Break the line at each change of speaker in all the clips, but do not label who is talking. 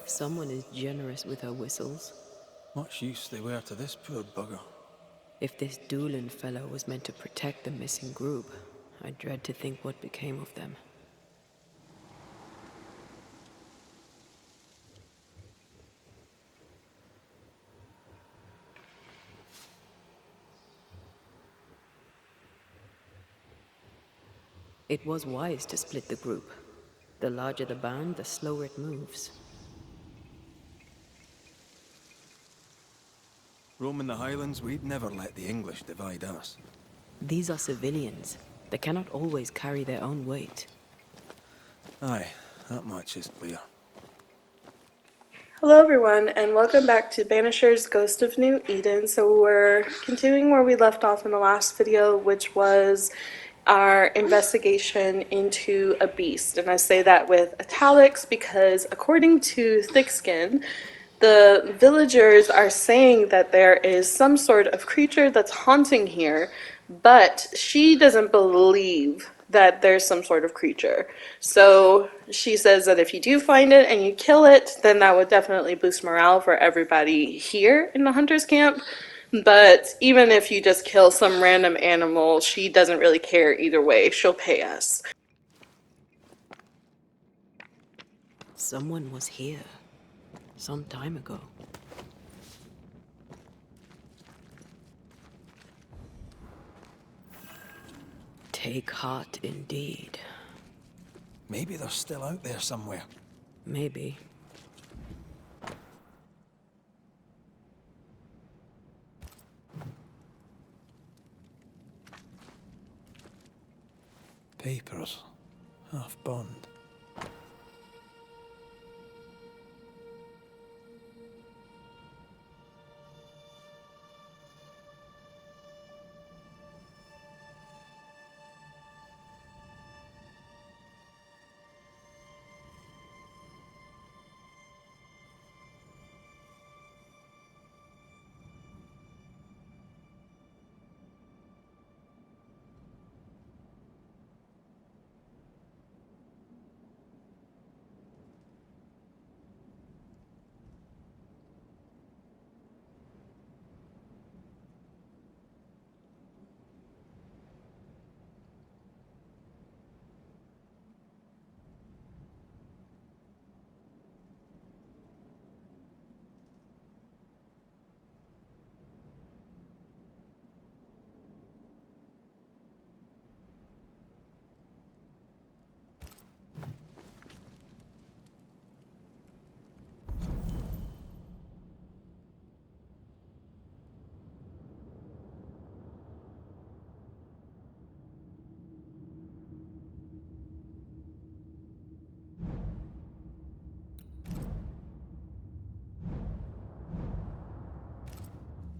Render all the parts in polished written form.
Someone is generous with her whistles.
Much use they were to this poor bugger.
If this Doolin fellow was meant to protect the missing group, I dread to think what became of them. It was wise to split the group. The larger the band, the slower it moves.
Roaming the Highlands, we'd never let the English divide us.
These are civilians. They cannot always carry their own weight.
Aye, that much is clear.
Hello everyone, and welcome back to Banishers Ghost of New Eden. So we're continuing where we left off in the last video, which was our investigation into a beast. And I say that with italics because according to Thickskin, the villagers are saying that there is some sort of creature that's haunting here, but she doesn't believe that there's some sort of creature. So she says that if you do find it and you kill it, then that would definitely boost morale for everybody here in the hunter's camp. But even if you just kill some random animal, she doesn't really care either way. She'll pay us.
Someone was here. Some time ago. Take heart indeed.
Maybe they're still out there somewhere.
Maybe.
Papers. Half burned.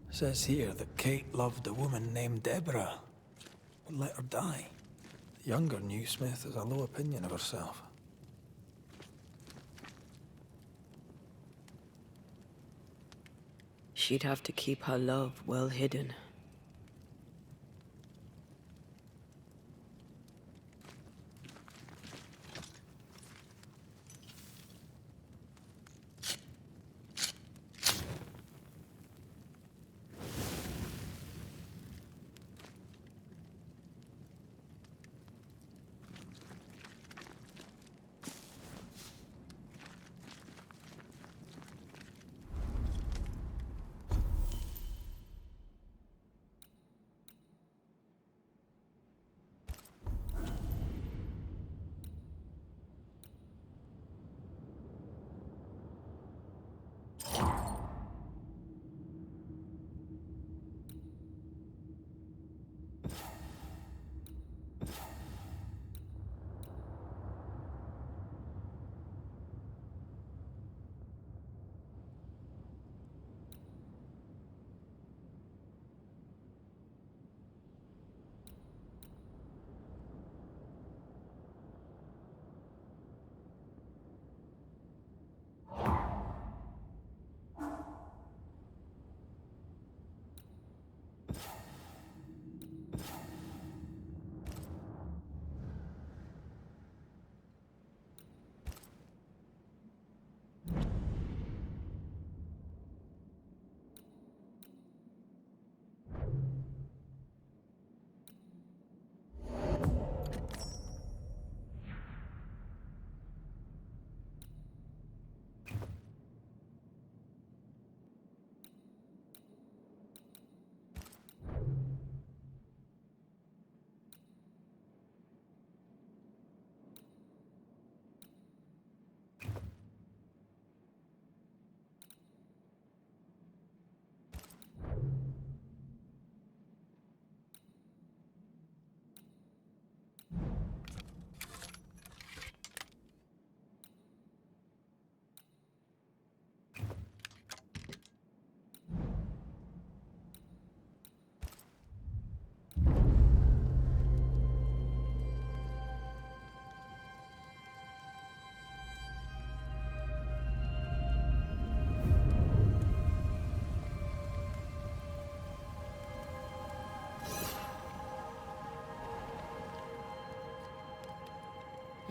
Says here that Kate loved a woman named Deborah, but let her die. The younger Newsmith has a low opinion of herself.
She'd have to keep her love well hidden.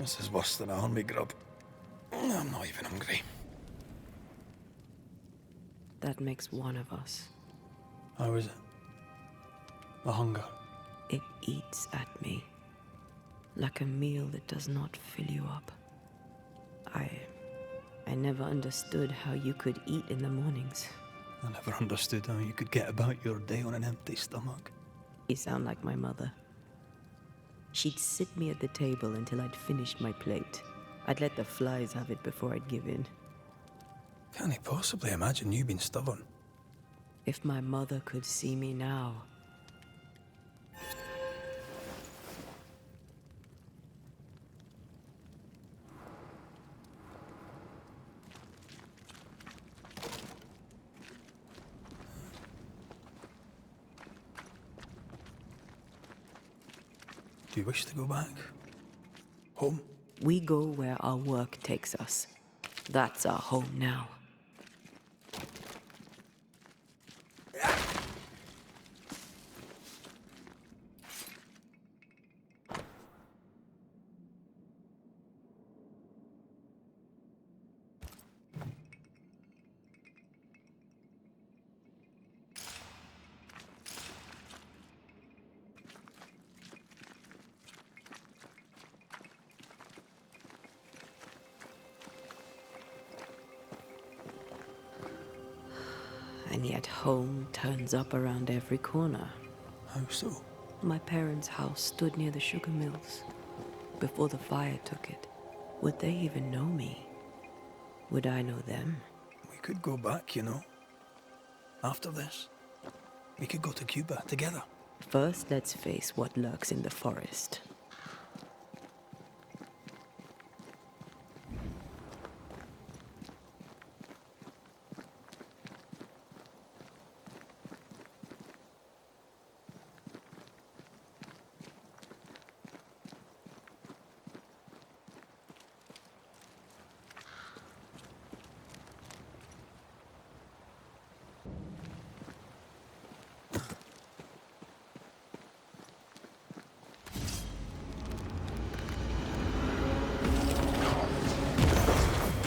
This is worse than army grub. I'm not even hungry.
That makes one of us.
How is it? The hunger?
It eats at me. Like a meal that does not fill you up. I never understood how you could eat in the mornings.
I never understood how you could get about your day on an empty stomach.
You sound like my mother. She'd sit me at the table until I'd finished my plate. I'd let the flies have it before I'd give in.
Can't he possibly imagine you being stubborn?
If my mother could see me now.
Do you wish to go back? Home?
We go where our work takes us. That's our home now. And yet home turns up around every corner.
How so?
My parents' house stood near the sugar mills. Before the fire took it. Would they even know me? Would I know them?
We could go back, you know. After this. We could go to Cuba together.
First, let's face what lurks in the forest.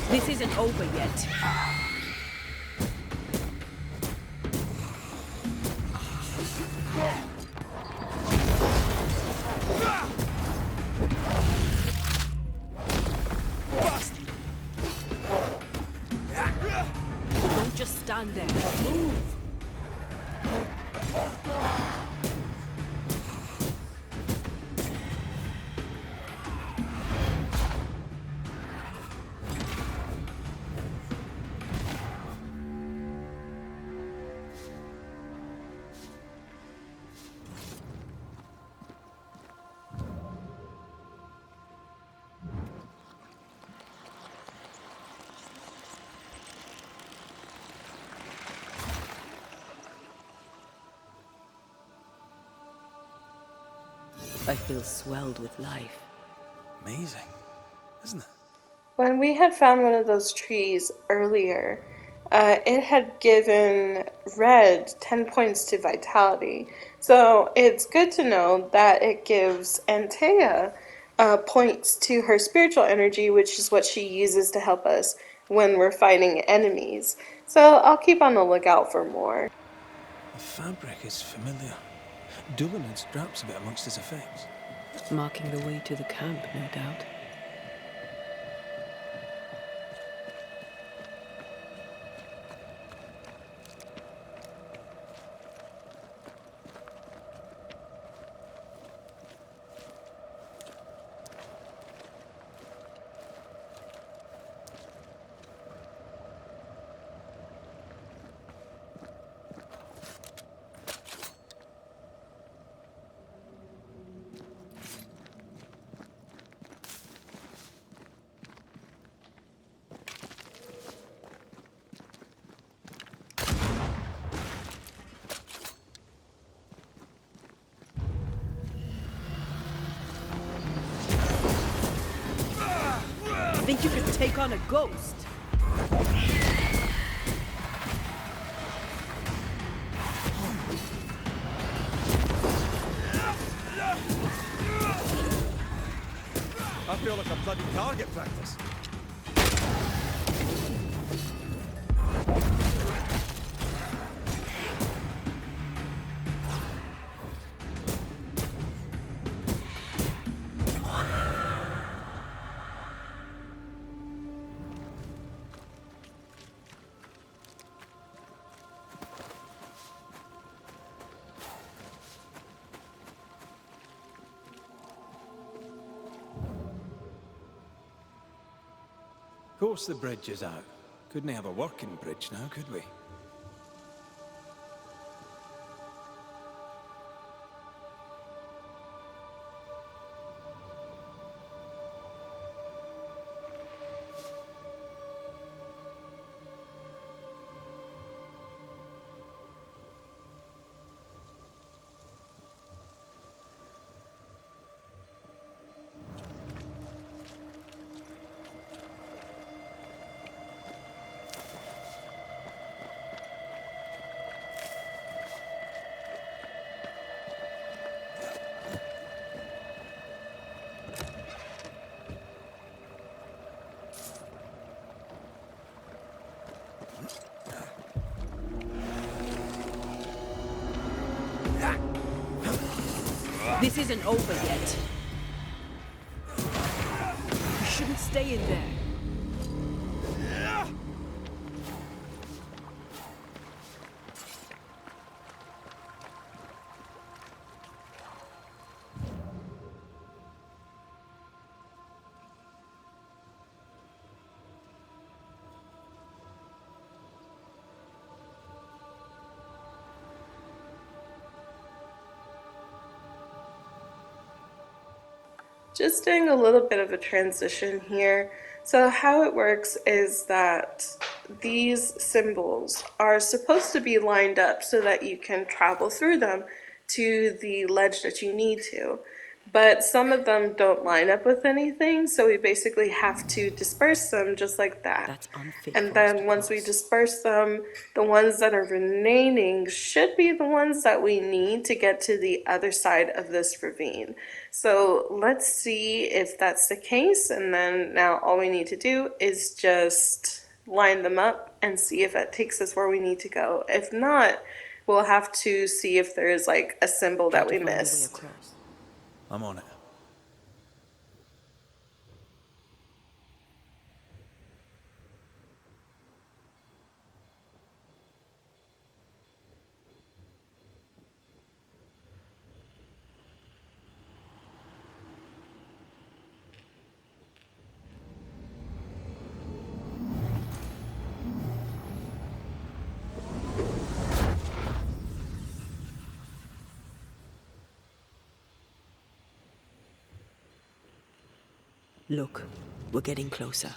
This isn't over yet. Don't just stand there. Move! I feel swelled with life.
Amazing, isn't it?
When we had found one of those trees earlier, it had given Red 10 points to vitality. So it's good to know that it gives Antea points to her spiritual energy, which is what she uses to help us when we're fighting enemies. So I'll keep on the lookout for more.
The fabric is familiar. Doolin had scraps of it amongst his effects.
Marking the way to the camp, no doubt. Think you could take on a ghost?
Our
feel like a bloody target practice.
Of course the bridge is out. Couldn't have a working bridge now, could we?
This isn't over yet. You shouldn't stay in there.
Just doing a little bit of a transition here. So how it works is that these symbols are supposed to be lined up so that you can travel through them to the ledge that you need to. But some of them don't line up with anything, so we basically have to disperse them just like that.
That's unfit
And
for us to
then once we
cross.
disperse them, the ones that are remaining should be the ones that we need to get to the other side of this ravine. So let's see if that's the case, and then now all we need to do is just line them up and see if that takes us where we need to go. If not, we'll have to see if there's like a symbol
Try
that
to
we
find a way
missed.
across.
I'm on it.
Look, we're getting closer.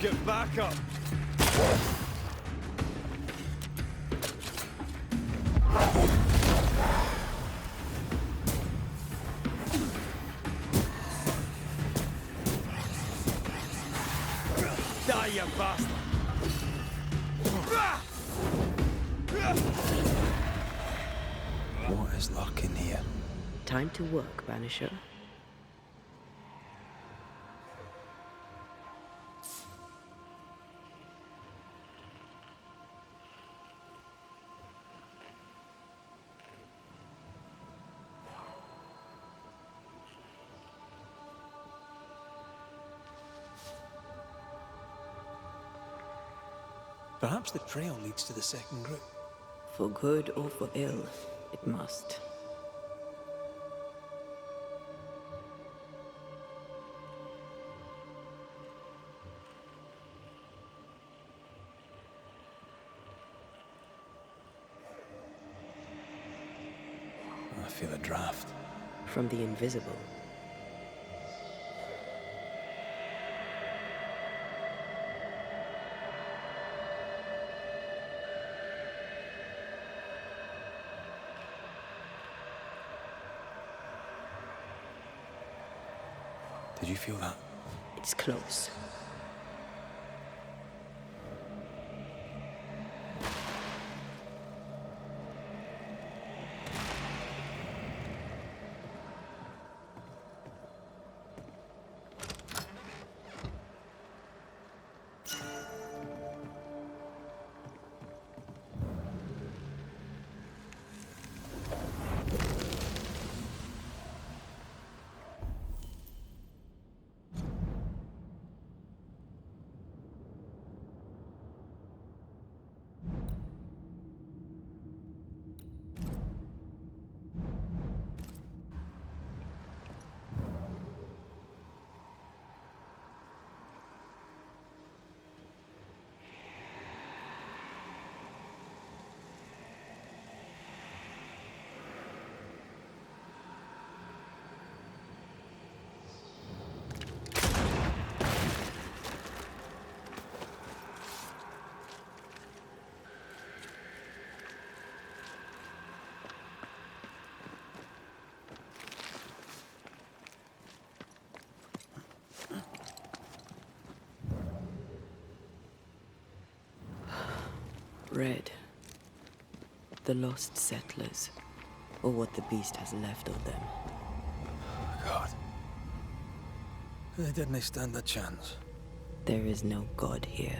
Get back up! Die, you bastard!
What is lurking here?
Time to work, Banisher.
Perhaps the trail leads to the second group.
For good or for ill, it must.
I feel a draft.
From the invisible.
Did you feel that?
It's close. Red. The lost settlers, or what the beast has left of them.
God. They didn't stand a chance.
There is no god here.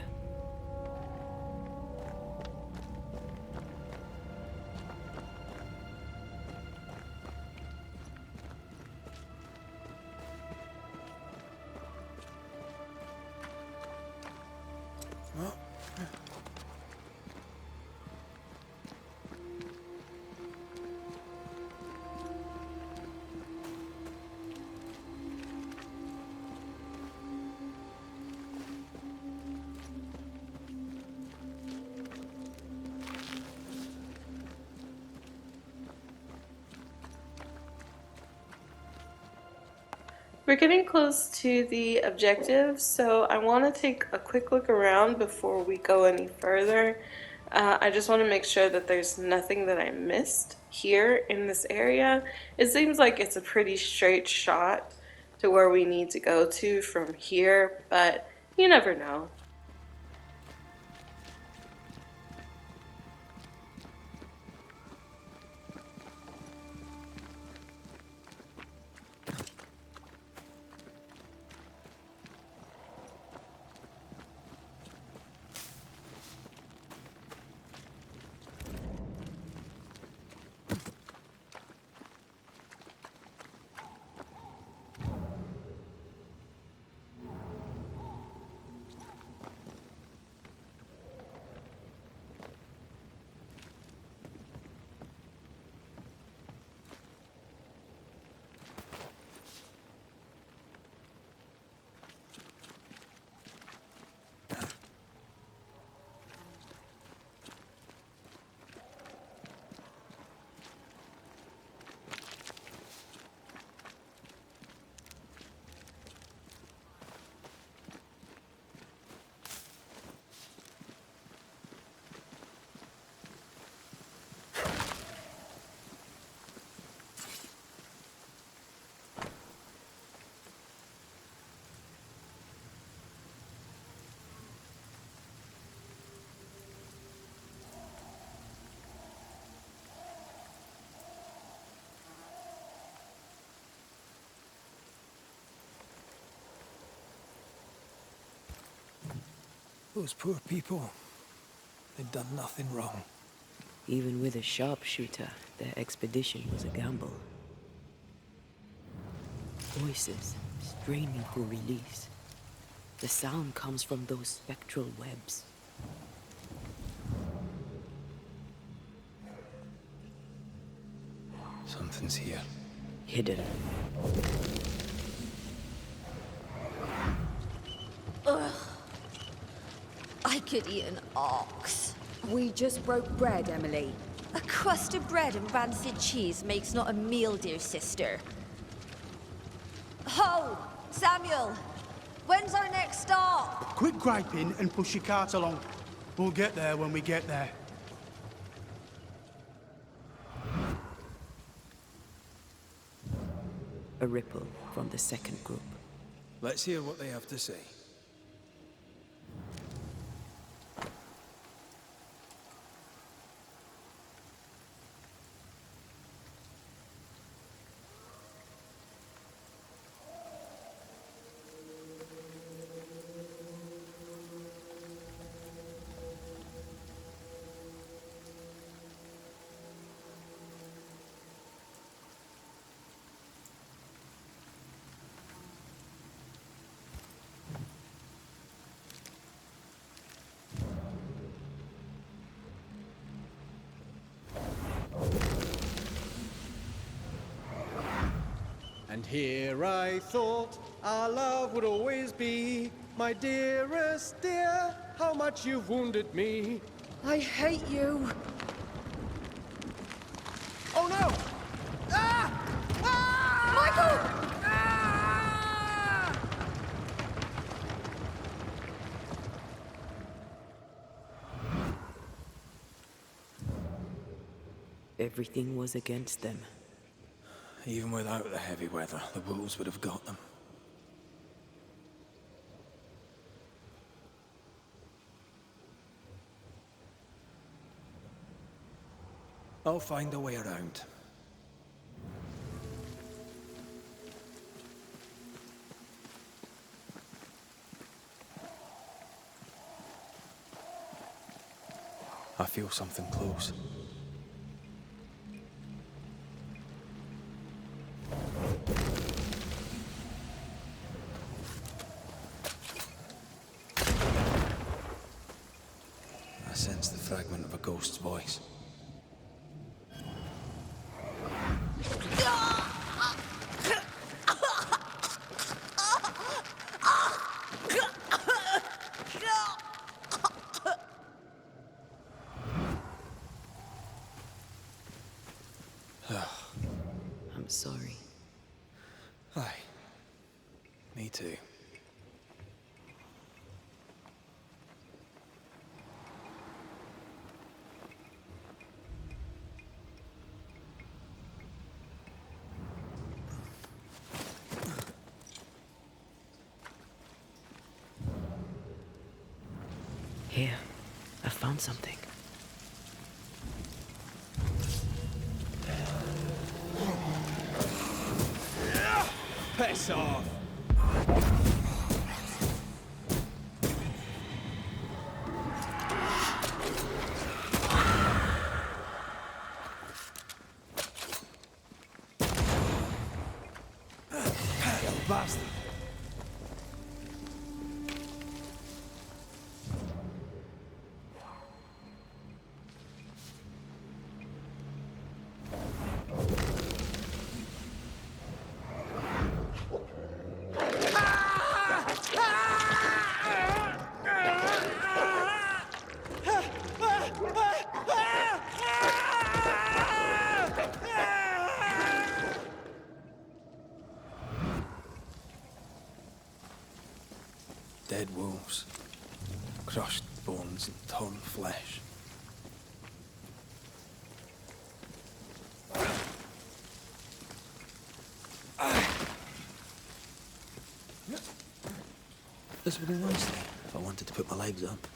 We're getting close to the objective, so I want to take a quick look around before we go any further. I just want to make sure that there's nothing that I missed here in this area. It seems like it's a pretty straight shot to where we need to go to from here, but you never know.
Those poor people. They'd done nothing wrong.
Even with a sharpshooter, their expedition was a gamble. Voices straining for release. The sound comes from those spectral webs.
Something's here.
Hidden.
I could eat an ox.
We just broke bread, Emily.
A crust of bread and rancid cheese makes not a meal, dear sister. Ho! Samuel! When's our next stop?
Quit griping and push your cart along. We'll get there when we get there.
A ripple from the second group.
Let's hear what they have to say.
And here I thought our love would always be. My dearest dear, how much you've wounded me.
I hate you.
Oh no! Ah! Ah!
Michael!
Ah!
Everything was against them.
Even without the heavy weather, the wolves would have got them. I'll find a way around. I feel something close. I sense the fragment of a ghost's voice.
I'm sorry.
Aye. Me too.
Here, I found something.
Piss off! You bastard!
Dead wolves. Crushed bones and torn flesh. This would be nice if I wanted to put my legs up.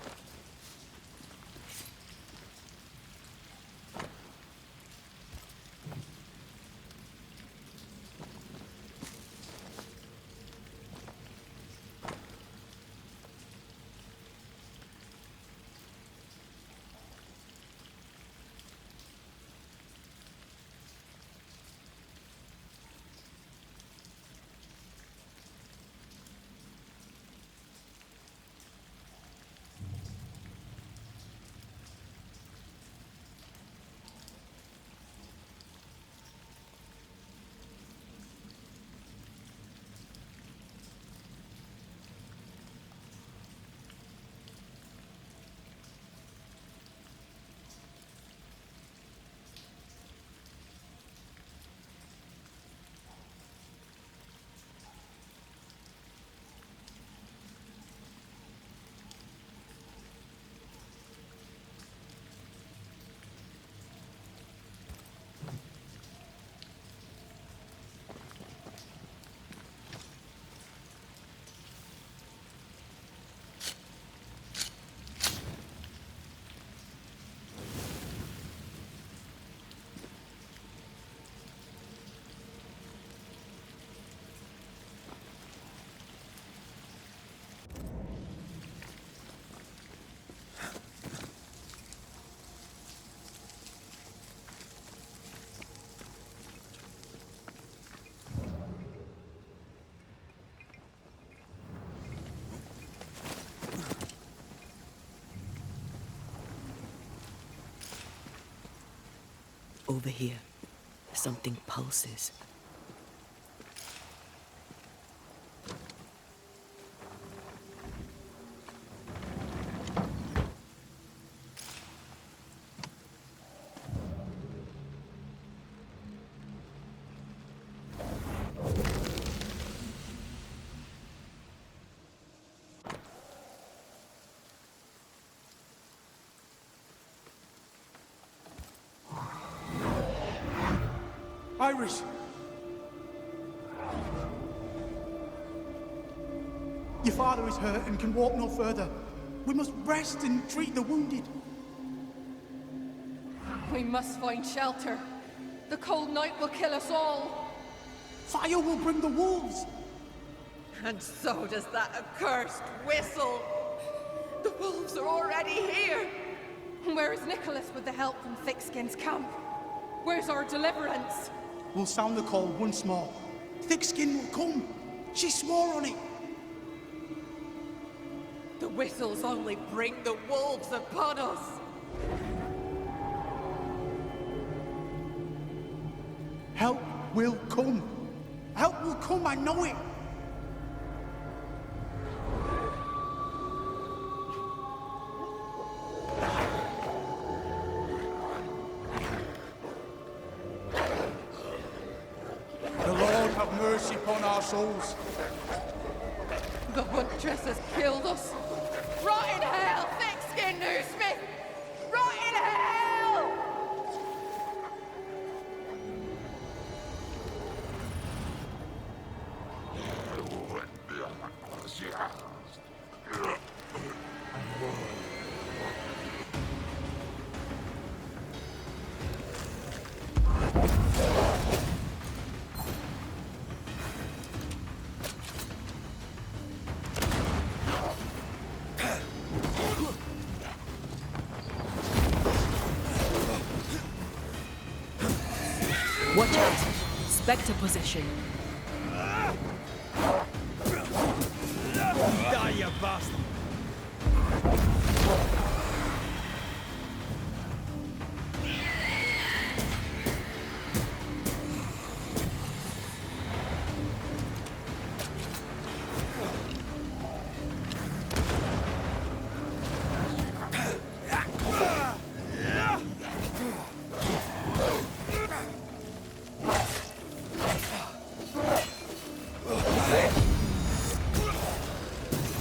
Over here, something pulses.
Iris! Your father is hurt and can walk no further. We must rest and treat the wounded.
We must find shelter. The cold night will kill us all.
Fire will bring the wolves.
And so does that accursed whistle. The wolves are already here. Where is Nicholas with the help from Thickskin's camp? Where's our deliverance?
We'll sound the call once more. Thickskin will come. She swore on it.
The whistles only bring the wolves upon us.
Help will come. Help will come, I know it. The Lord have mercy upon our souls.
The huntress has killed us. Rot in hell, Thickskin Newsmith! Rot in hell!
Watch out! Spectre possession.
Die, you bastard!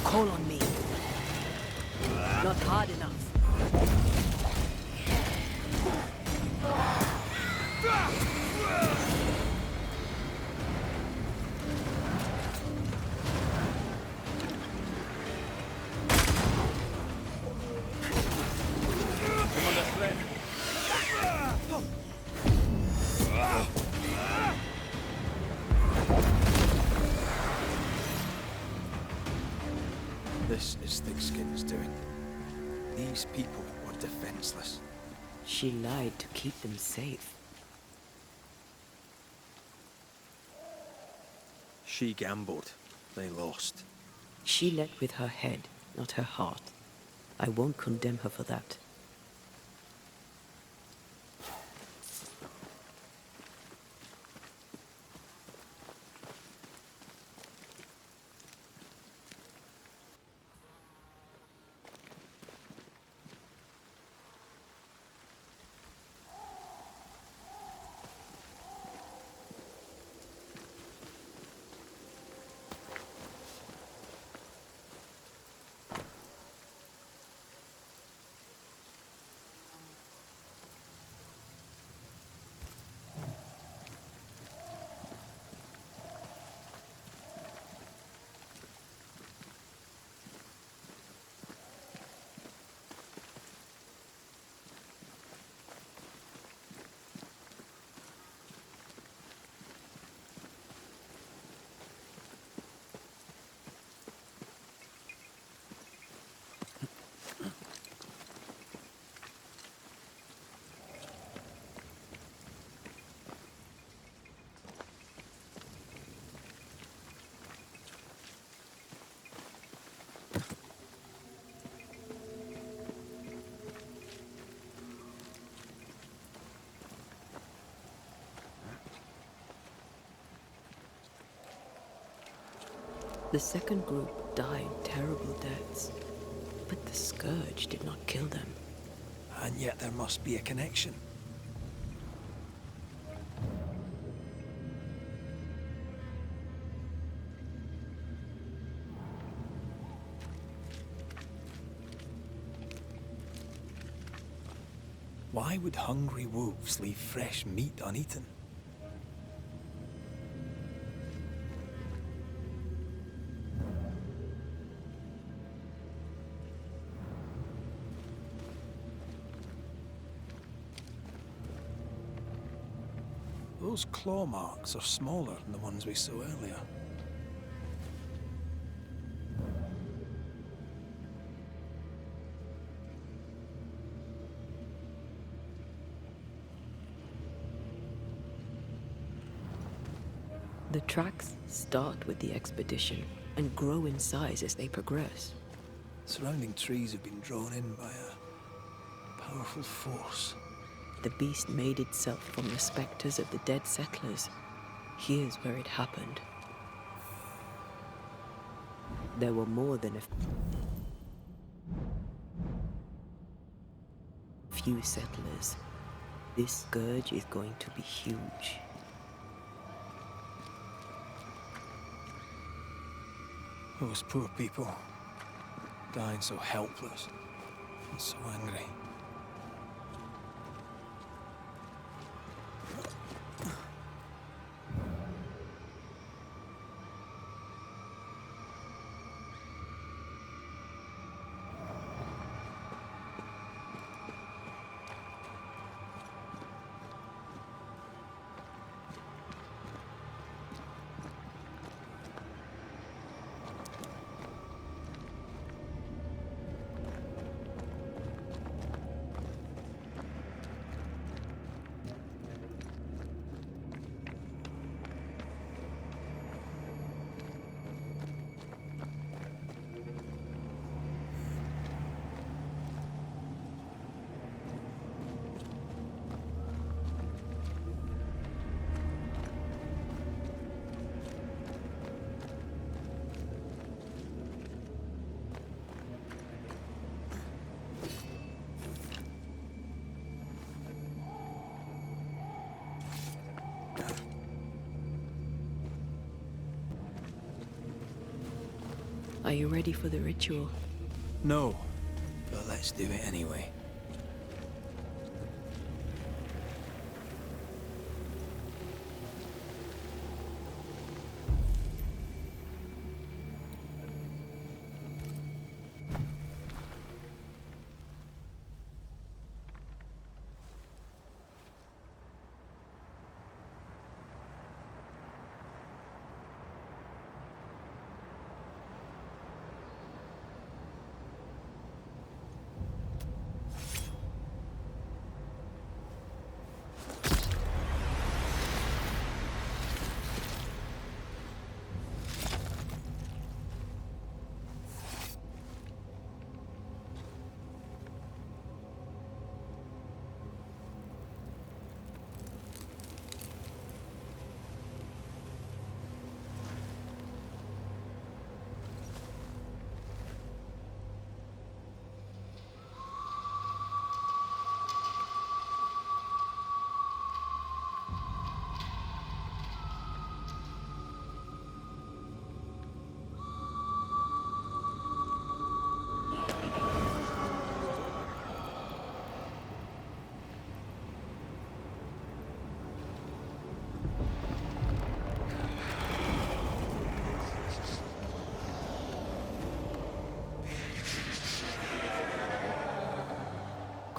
Call on me. Not hard enough.
This is Thickskin's doing. These people were defenseless.
She lied to keep them safe.
She gambled. They lost.
She led with her head, not her heart. I won't condemn her for that. The second group died terrible deaths, but the scourge did not kill them.
And yet there must be a connection. Why would hungry wolves leave fresh meat uneaten? Those claw marks are smaller than the ones we saw earlier.
The tracks start with the expedition and grow in size as they progress.
Surrounding trees have been drawn in by a powerful force.
The beast made itself from the specters of the dead settlers. Here's where it happened. There were more than a few settlers. This scourge is going to be huge.
Those poor people, dying so helpless and so angry.
Are you ready for the ritual?
No, but let's do it anyway.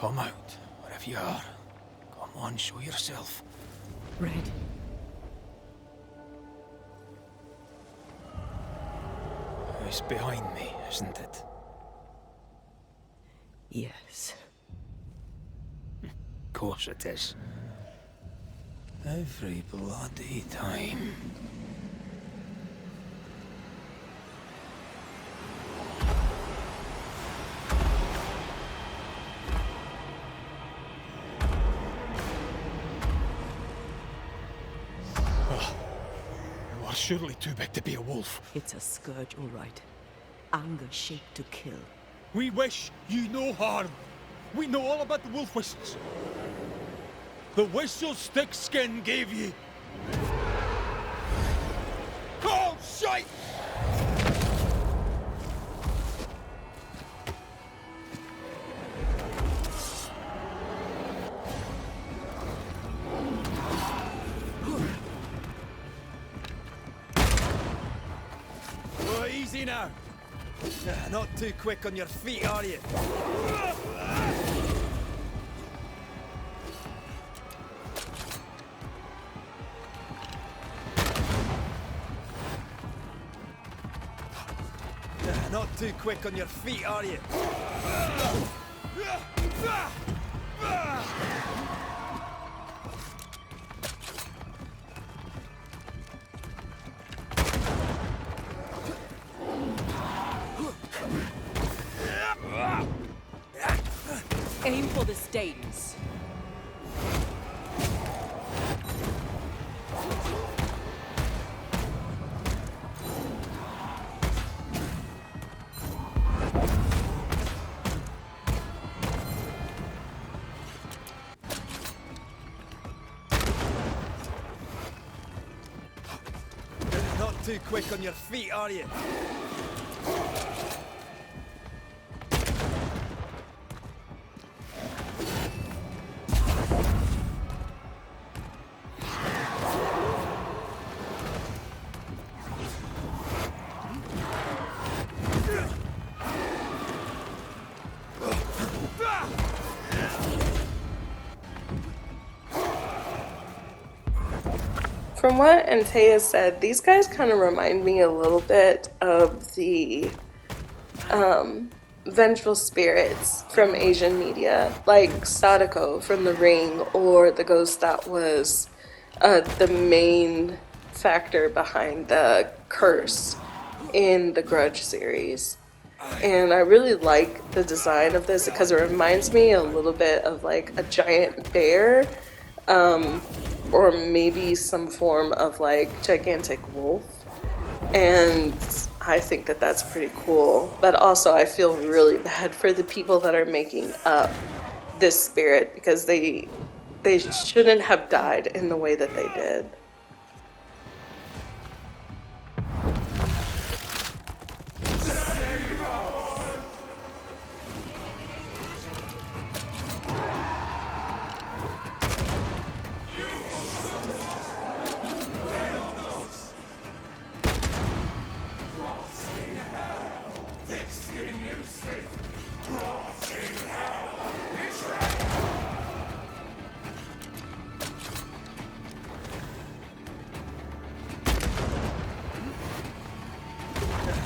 Come out, wherever you are. Come on, show yourself.
Red.
It's behind me, isn't it?
Yes.
Of course it is. Every bloody time.
surely too big to be a wolf.
It's a scourge, all right. Anger shaped to kill.
We wish you no harm. We know all about the wolf whistles. The whistle Stickskin gave you. Oh, shite!
Oh, easy now. Not too quick on your feet, are you? Not too quick on your feet, are you?
Aim for the stains.
Not too quick on your feet, are you?
From what Antea said, these guys kind of remind me a little bit of the vengeful spirits from Asian media, like Sadako from The Ring, or the ghost that was the main factor behind the curse in the Grudge series. And I really like the design of this because it reminds me a little bit of like a giant bear, or maybe some form of like gigantic wolf. And I think that that's pretty cool. But also I feel really bad for the people that are making up this spirit because they shouldn't have died in the way that they did.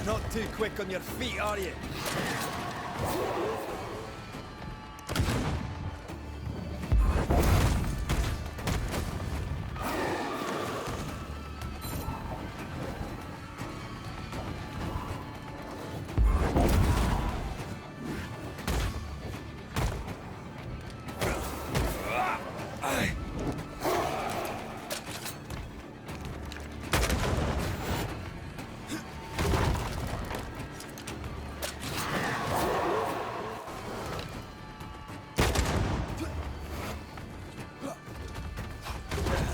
Not too quick on your feet, are you?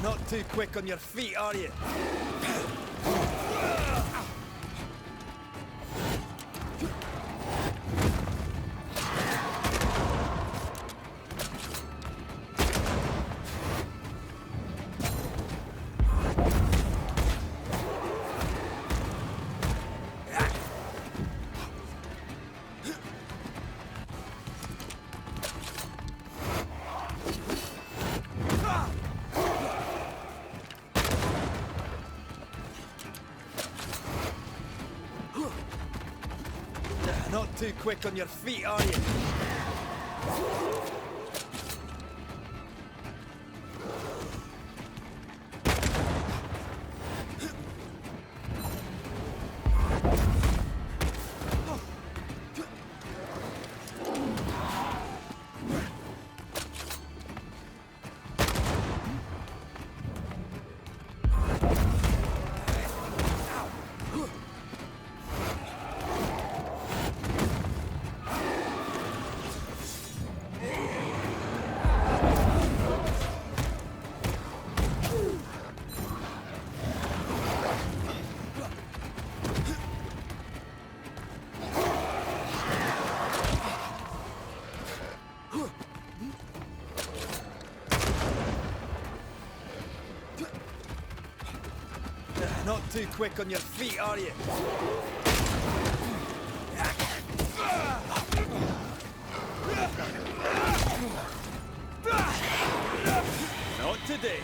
Not too quick on your feet, are you? Not too quick on your feet, are you?
too quick on your feet, are you?
Not today.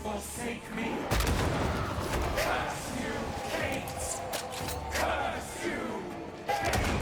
Forsake me. Curse you, Kate. Curse you, Kate.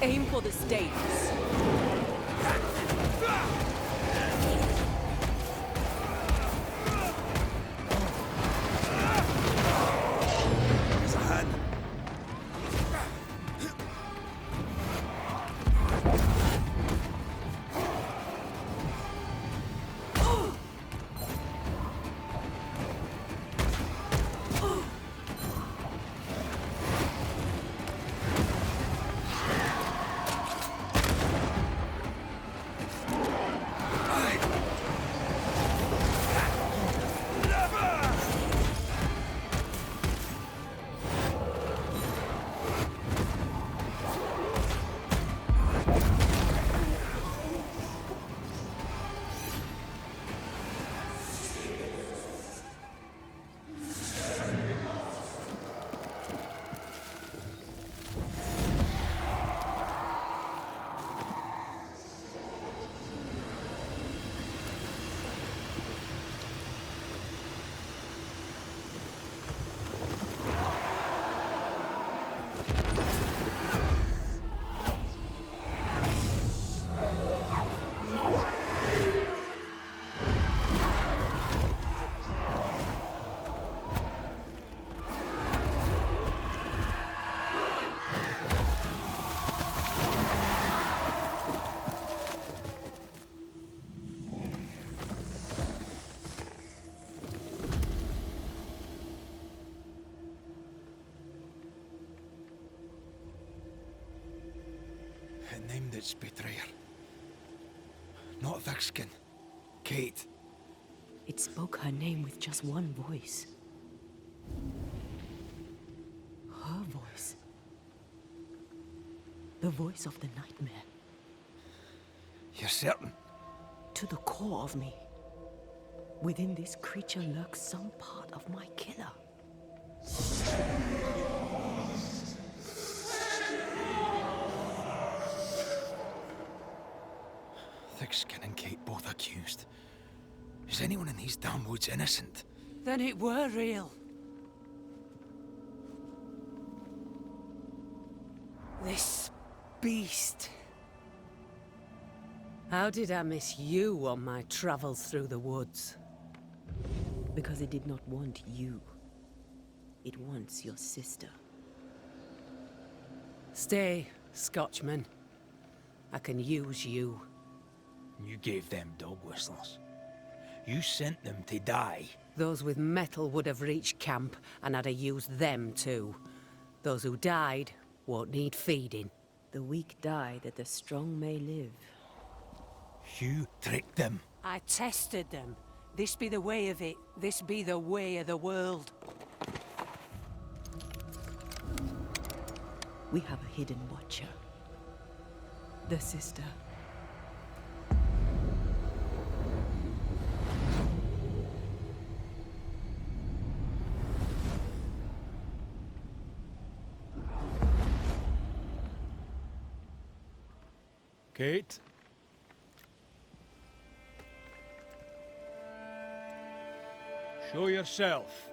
Aim for the stakes.
There's a hand. It named its betrayer. Not Thickskin. Kate.
It spoke her name with just one voice. Her voice. The voice of the nightmare.
You're certain?
To the core of me. Within this creature lurks some part of my killer.
Thickskin and Kate both accused. Is anyone in these damn woods innocent?
Then it were real. This beast. How did I miss you on my travels through the woods?
Because it did not want you. It wants your sister.
Stay, Scotchman. I can use you.
You gave them dog whistles. You sent them to die.
Those with metal would have reached camp, and I'd have used them too. Those who died won't need feeding.
The weak die that the strong may live.
You tricked them.
I tested them. This be the way of it. This be the way of the world.
We have a hidden watcher. The sister.
Kate? Show yourself.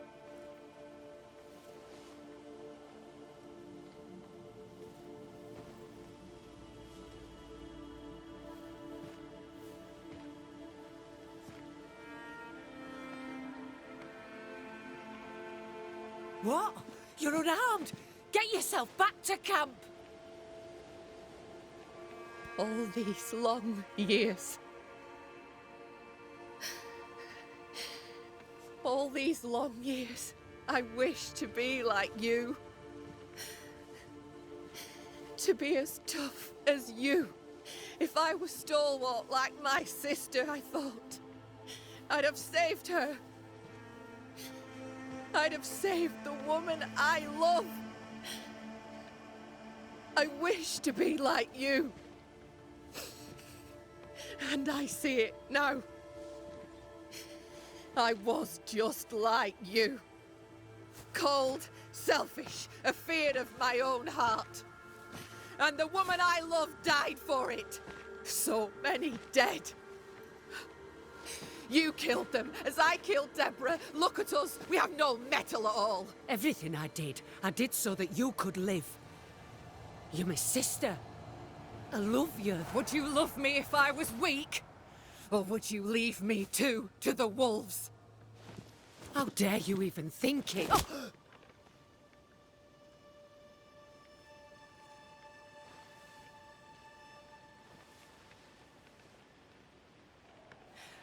What? You're unarmed! Get yourself back to camp!
All these long years. All these long years, I wish to be like you. To be as tough as you. If I was stalwart like my sister, I thought, I'd have saved her. I'd have saved the woman I love. I wish to be like you. And I see it now. I was just like you. Cold, selfish, afeard of my own heart. And the woman I love died for it. So many dead. You killed them, as I killed Deborah. Look at us, we have no mettle at all.
Everything I did so that you could live. You're my sister. I love you.
Would you love me if I was weak? Or would you leave me too, to the wolves?
How dare you even think it?
Oh.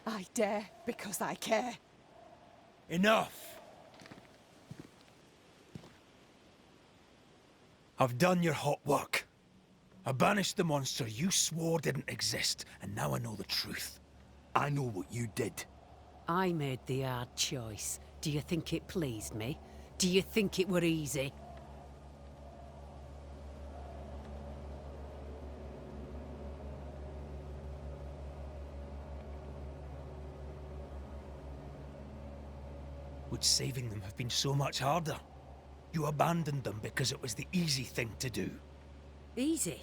I dare because I care.
Enough! I've done your hot work. I banished the monster you swore didn't exist, and now I know the truth. I know what you did.
I made the hard choice. Do you think it pleased me? Do you think it were easy?
Would saving them have been so much harder? You abandoned them because it was the easy thing to do.
Easy?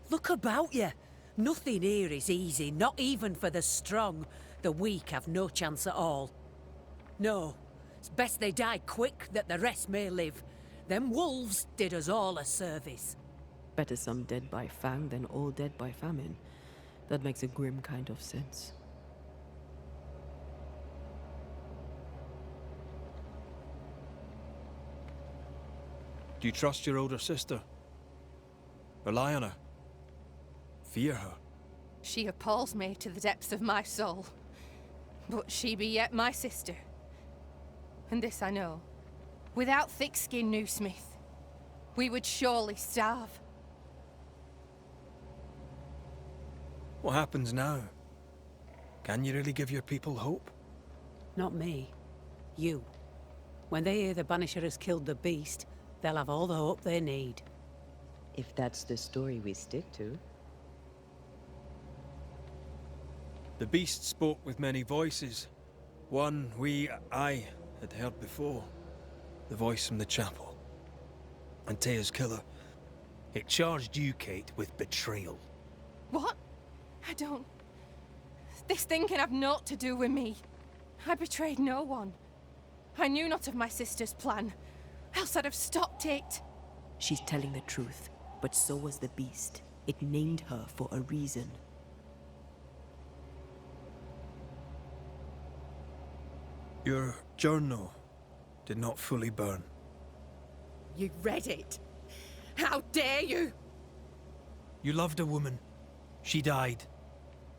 Look about you. Nothing here is easy, not even for the strong. The weak have no chance at all. No, it's best they die quick, that the rest may live. Them wolves did us all a service.
Better some dead by fang than all dead by famine. That makes a grim kind of sense.
Do you trust your older sister? Rely on her? Fear her?
She appalls me to the depths of my soul. But she be yet my sister. And this I know. Without thick-skinned New Smith, we would surely starve.
What happens now? Can you really give your people hope?
Not me. You. When they hear the Banisher has killed the beast, they'll have all the hope they need.
If that's the story we stick to.
The beast spoke with many voices. One I had heard before. The voice from the chapel. Antea's killer. It charged you, Kate, with betrayal.
What? I don't... This thing can have naught to do with me. I betrayed no one. I knew not of my sister's plan, else I'd have stopped it.
She's telling the truth, but so was the beast. It named her for a reason.
Your journal did not fully burn.
You read it. How dare you?
You loved a woman. She died.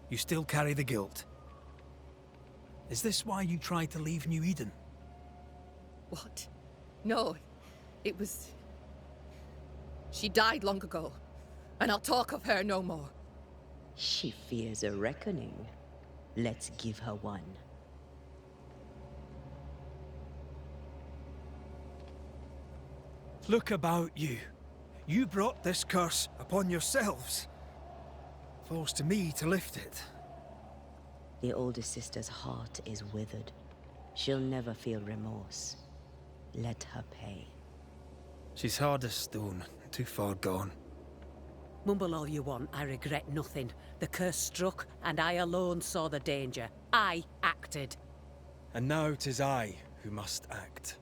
You still carry the guilt. Is this why you tried to leave New Eden?
What? No, it was... She died long ago, and I'll talk of her no more.
She fears a reckoning. Let's give her one.
Look about you. You brought this curse upon yourselves. Falls to me to lift it.
The older sister's heart is withered. She'll never feel remorse. Let her pay.
She's hard as stone, too far gone.
Mumble all you want, I regret nothing. The curse struck, and I alone saw the danger. I acted.
And now 'tis I who must act.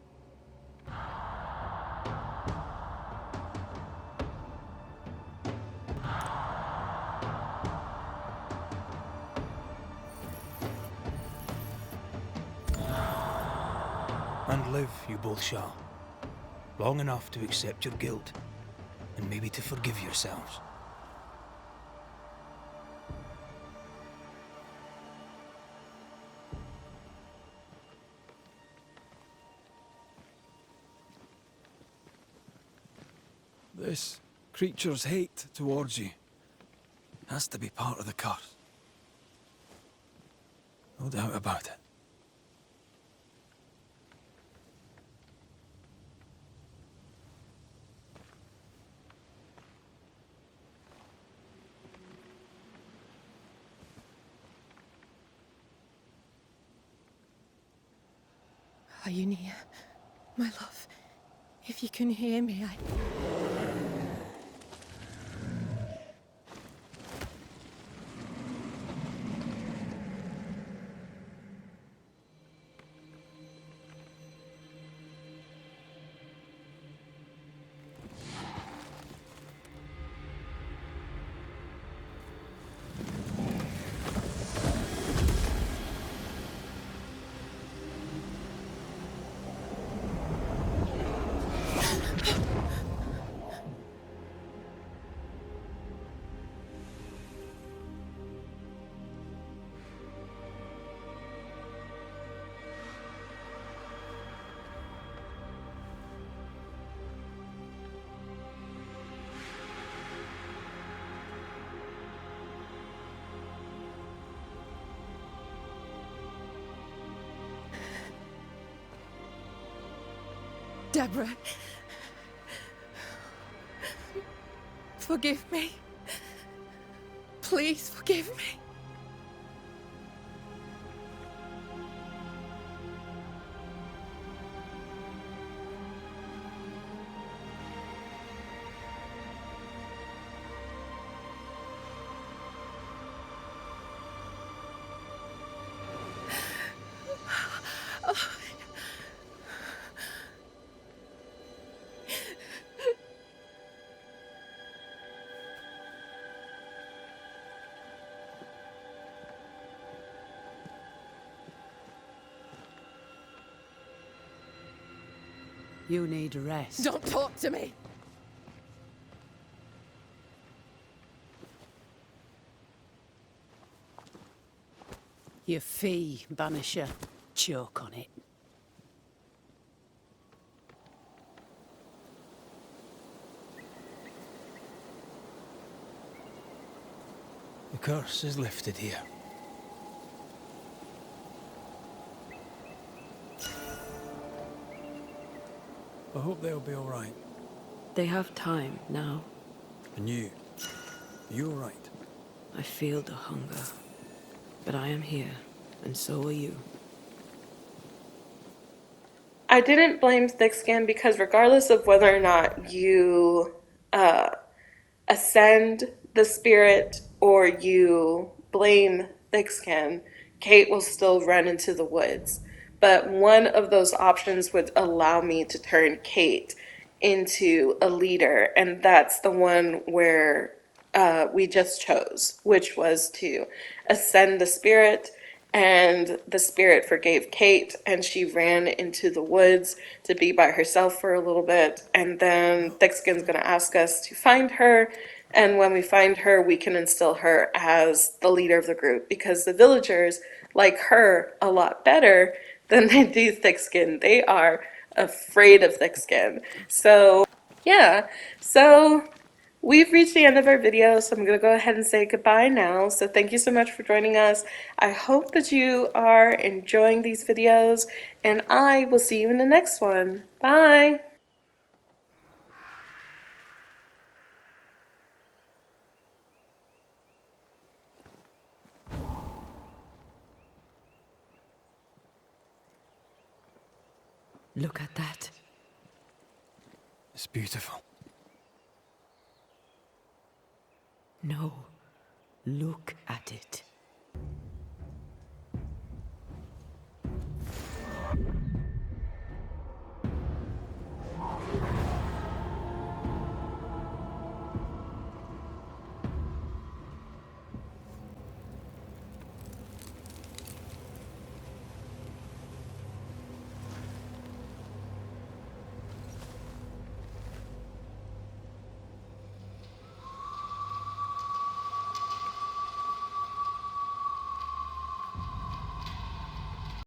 And live, you both shall. Long enough to accept your guilt, and maybe to forgive yourselves.
This creature's hate towards you has to be part of the curse. No doubt about it.
Are you near, my love? If you can hear me, Deborah, forgive me. Please forgive me.
You need rest.
Don't talk to me.
Your fee, Banisher. Choke on it.
The curse is lifted here.
I hope they'll be alright.
They have time now.
And you alright?
I feel the hunger. But I am here, and so are you.
I didn't blame Thickskin because regardless of whether or not you ascend the spirit or you blame Thickskin, Kate will still run into the woods. But one of those options would allow me to turn Kate into a leader, and that's the one where we just chose, which was to ascend the spirit, and the spirit forgave Kate, and she ran into the woods to be by herself for a little bit, and then Thickskin's going to ask us to find her, and when we find her, we can instill her as the leader of the group, because the villagers like her a lot better than they do Thickskin. They are afraid of Thickskin. So, yeah. So, we've reached the end of our video, so I'm going to go ahead and say goodbye now. So thank you so much for joining us. I hope that you are enjoying these videos, and I will see you in the next one. Bye!
Look at that.
It's beautiful.
No. Look at it.